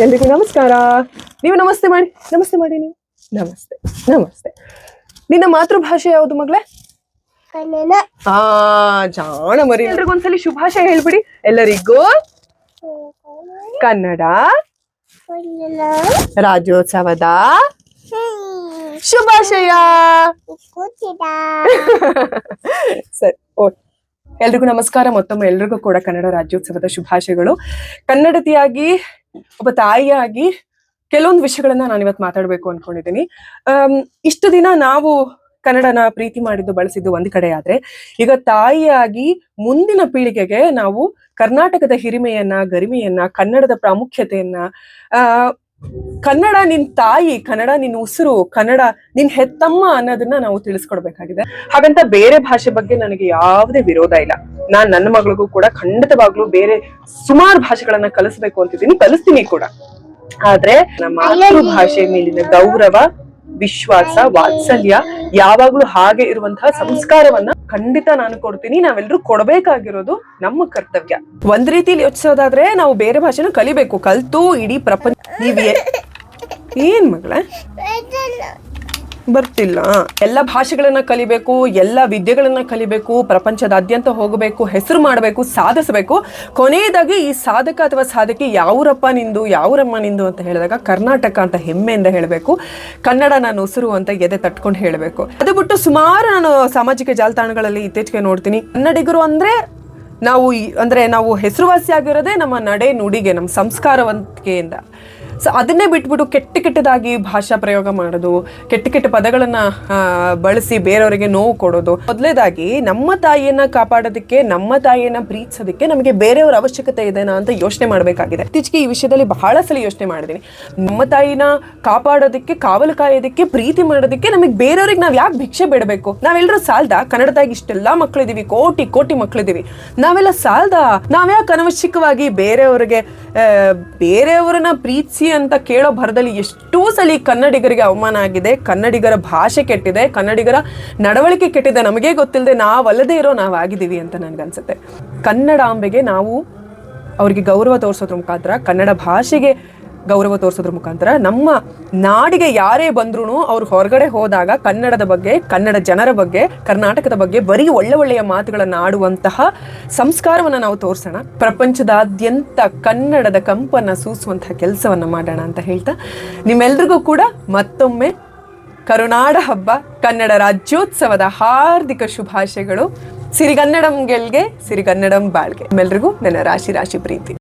ಎಲ್ರಿಗೂ ನಮಸ್ಕಾರ. ನೀವು ನಮಸ್ತೆ ಮಾಡಿ, ನಮಸ್ತೆ ಮಾಡಿ ನೀವು. ನಮಸ್ತೆ ನಮಸ್ತೆ. ನಿನ್ನ ಮಾತೃಭಾಷೆ ಯಾವುದು ಮಗಳೇ? ಜಾಣ ಮರಿ. ಎಲ್ರಿಗೂ ಒಂದ್ಸಲಿ ಶುಭಾಶಯ ಹೇಳ್ಬಿಡಿ ಎಲ್ಲರಿಗೂ. ಕನ್ನಡ ರಾಜ್ಯೋತ್ಸವದ ಶುಭಾಶಯ. ಸರಿ, ಓಕೆ. ಎಲ್ರಿಗೂ ನಮಸ್ಕಾರ. ಮತ್ತೊಮ್ಮೆ ಎಲ್ರಿಗೂ ಕೂಡ ಕನ್ನಡ ರಾಜ್ಯೋತ್ಸವದ ಶುಭಾಶಯಗಳು. ಕನ್ನಡತಿಯಾಗಿ, ಒಬ್ಬ ತಾಯಿಯಾಗಿ ಕೆಲವೊಂದು ವಿಷಯಗಳನ್ನ ನಾನು ಇವತ್ತು ಮಾತಾಡ್ಬೇಕು ಅನ್ಕೊಂಡಿದ್ದೀನಿ. ಇಷ್ಟು ದಿನ ನಾವು ಕನ್ನಡನ ಪ್ರೀತಿ ಮಾಡಿದ್ದು, ಬಳಸಿದ್ದು ಒಂದ್ ಕಡೆ ಆದ್ರೆ, ಈಗ ತಾಯಿಯಾಗಿ ಮುಂದಿನ ಪೀಳಿಗೆಗೆ ನಾವು ಕರ್ನಾಟಕದ ಹಿರಿಮೆಯನ್ನ, ಗರಿಮೆಯನ್ನ, ಕನ್ನಡದ ಪ್ರಾಮುಖ್ಯತೆಯನ್ನ, ಕನ್ನಡ ನಿನ್ ತಾಯಿ, ಕನ್ನಡ ನಿನ್ ಉಸಿರು, ಕನ್ನಡ ನಿನ್ ಹೆತ್ತಮ್ಮ ಅನ್ನೋದನ್ನ ನಾವು ತಿಳಿಸ್ಕೊಡ್ಬೇಕಾಗಿದೆ. ಹಾಗಂತ ಬೇರೆ ಭಾಷೆ ಬಗ್ಗೆ ನನಗೆ ಯಾವುದೇ ವಿರೋಧ ಇಲ್ಲ. ನಾನ್ ನನ್ನ ಮಗಳಿಗೂ ಕೂಡ ಖಂಡಿತವಾಗ್ಲೂ ಬೇರೆ ಸುಮಾರು ಭಾಷೆಗಳನ್ನ ಕಲಿಸ್ಬೇಕು ಅಂತಿದ್ದೀನಿ, ಕಲಿಸ್ತೀನಿ ಕೂಡ. ಆದ್ರೆ ನಮ್ಮ ಮಾತೃಭಾಷೆ ಮೇಲಿನ ಗೌರವ, ವಿಶ್ವಾಸ, ವಾತ್ಸಲ್ಯ ಯಾವಾಗ್ಲೂ ಹಾಗೆ ಇರುವಂತಹ ಸಂಸ್ಕಾರವನ್ನ ಖಂಡಿತ ನಾನು ಕೊಡ್ತೀನಿ. ನಾವೆಲ್ಲರೂ ಕೊಡ್ಬೇಕಾಗಿರೋದು ನಮ್ಮ ಕರ್ತವ್ಯ. ಒಂದ್ ರೀತಿಯಲ್ಲಿ ಯೋಚಿಸೋದಾದ್ರೆ ನಾವು ಬೇರೆ ಭಾಷೆನ ಕಲಿಬೇಕು. ಕಲ್ತು ಇಡೀ ಪ್ರಪಂಚ ಏನ್ ಮಗಳೇ ಬರ್ತಿಲ್ಲ, ಎಲ್ಲ ಭಾಷೆಗಳನ್ನ ಕಲಿಬೇಕು, ಎಲ್ಲ ವಿದ್ಯೆಗಳನ್ನ ಕಲಿಬೇಕು, ಪ್ರಪಂಚದಾದ್ಯಂತ ಹೋಗಬೇಕು, ಹೆಸರು ಮಾಡಬೇಕು, ಸಾಧಿಸಬೇಕು. ಕೊನೆಯದಾಗಿ ಈ ಸಾಧಕ ಅಥವಾ ಸಾಧಕಿ ಯಾವೂರಪ್ಪ ನಿಂದು, ಯಾವೂರಮ್ಮ ನಿಂದು ಅಂತ ಹೇಳಿದಾಗ ಕರ್ನಾಟಕ ಅಂತ ಹೆಮ್ಮೆಯಿಂದ ಹೇಳಬೇಕು. ಕನ್ನಡ ನಾನು ಉಸಿರು ಅಂತ ಎದೆ ತಟ್ಕೊಂಡು ಹೇಳಬೇಕು. ಅದು ಬಿಟ್ಟು ಸುಮಾರು ನಾನು ಸಾಮಾಜಿಕ ಜಾಲತಾಣಗಳಲ್ಲಿ ಇತ್ತೀಚೆಗೆ ನೋಡ್ತೀನಿ, ಕನ್ನಡಿಗರು ನಾವು ಹೆಸರುವಾಸಿ ಆಗಿರೋದೇ ನಮ್ಮ ನಡೆ ನುಡಿಗೆ, ನಮ್ಮ ಸಂಸ್ಕಾರವಂತಿಕೆಯಿಂದ. ಸೊ ಅದನ್ನೇ ಬಿಟ್ಬಿಟ್ಟು ಕೆಟ್ಟದಾಗಿ ಭಾಷಾ ಪ್ರಯೋಗ ಮಾಡೋದು, ಕೆಟ್ಟ ಪದಗಳನ್ನ ಬಳಸಿ ಬೇರೆಯವರಿಗೆ ನೋವು ಕೊಡೋದು. ಮೊದಲೇದಾಗಿ ನಮ್ಮ ತಾಯಿಯನ್ನ ಕಾಪಾಡೋದಕ್ಕೆ, ನಮ್ಮ ತಾಯಿಯನ್ನ ಪ್ರೀತಿಸೋದಕ್ಕೆ ನಮಗೆ ಬೇರೆಯವರ ಅವಶ್ಯಕತೆ ಇದೆನಾ ಅಂತ ಯೋಚನೆ ಮಾಡಬೇಕಾಗಿದೆ. ಇತ್ತೀಚೆಗೆ ಈ ವಿಷಯದಲ್ಲಿ ಬಹಳ ಸಲ ಯೋಚನೆ ಮಾಡಿದ್ದೀನಿ. ನಮ್ಮ ತಾಯಿನ ಕಾಪಾಡೋದಕ್ಕೆ, ಕಾವಲು ಕಾಯೋದಕ್ಕೆ, ಪ್ರೀತಿ ಮಾಡೋದಕ್ಕೆ ನಮಗೆ ಬೇರೆಯವ್ರಿಗೆ ನಾವು ಯಾಕೆ ಭಿಕ್ಷೆ ಬೇಡಬೇಕು? ನಾವೆಲ್ಲರೂ ಸಾಲ್ದ? ಕನ್ನಡದಾಗ ಇಷ್ಟೆಲ್ಲ ಮಕ್ಕಳಿದೀವಿ, ಕೋಟಿ ಮಕ್ಕಳಿದೀವಿ, ನಾವೆಲ್ಲ ಸಾಲ್ದ? ನಾವ್ಯಾಕೆ ಅನವಶ್ಯಕವಾಗಿ ಬೇರೆಯವರನ್ನ ಪ್ರೀತಿಸಿ ಅಂತ ಕೇಳೋ ಭರದಲ್ಲಿ ಎಷ್ಟೋ ಸಲ ಕನ್ನಡಿಗರಿಗೆ ಅವಮಾನ ಆಗಿದೆ, ಕನ್ನಡಿಗರ ಭಾಷೆ ಕೆಟ್ಟಿದೆ, ಕನ್ನಡಿಗರ ನಡವಳಿಕೆ ಕೆಟ್ಟಿದೆ. ನಮಗೆ ಗೊತ್ತಿಲ್ಲದೆ ನಾವಲ್ಲದೆ ಇರೋ ನಾವಾಗಿದ್ದೀವಿ ಅಂತ ನನ್ಗನ್ಸುತ್ತೆ. ಕನ್ನಡಾಂಬೆಗೆ ನಾವು ಅವ್ರಿಗೆ ಗೌರವ ತೋರಿಸೋದ್ರ ಮುಖಾಂತರ, ಕನ್ನಡ ಭಾಷೆಗೆ ಗೌರವ ತೋರಿಸೋದ್ರ ಮುಖಾಂತರ, ನಮ್ಮ ನಾಡಿಗೆ ಯಾರೇ ಬಂದ್ರೂ ಅವ್ರು ಹೊರಗಡೆ ಹೋದಾಗ ಕನ್ನಡದ ಬಗ್ಗೆ, ಕನ್ನಡ ಜನರ ಬಗ್ಗೆ, ಕರ್ನಾಟಕದ ಬಗ್ಗೆ ಬರೀ ಒಳ್ಳೆಯ ಮಾತುಗಳನ್ನು ಆಡುವಂತಹ ಸಂಸ್ಕಾರವನ್ನು ನಾವು ತೋರಿಸೋಣ. ಪ್ರಪಂಚದಾದ್ಯಂತ ಕನ್ನಡದ ಕಂಪನ್ನು ಸೂಸುವಂತಹ ಕೆಲಸವನ್ನು ಮಾಡೋಣ ಅಂತ ಹೇಳ್ತಾ, ನಿಮ್ಮೆಲ್ರಿಗೂ ಕೂಡ ಮತ್ತೊಮ್ಮೆ ಕರುನಾಡ ಹಬ್ಬ, ಕನ್ನಡ ರಾಜ್ಯೋತ್ಸವದ ಹಾರ್ದಿಕ ಶುಭಾಶಯಗಳು. ಸಿರಿಗನ್ನಡಂ ಗೆಲ್ಗೆ, ಸಿರಿಗನ್ನಡಂ ಬಾಳ್ಗೆ. ನಿಮ್ಮೆಲ್ರಿಗೂ ನನ್ನ ರಾಶಿ ಪ್ರೀತಿ.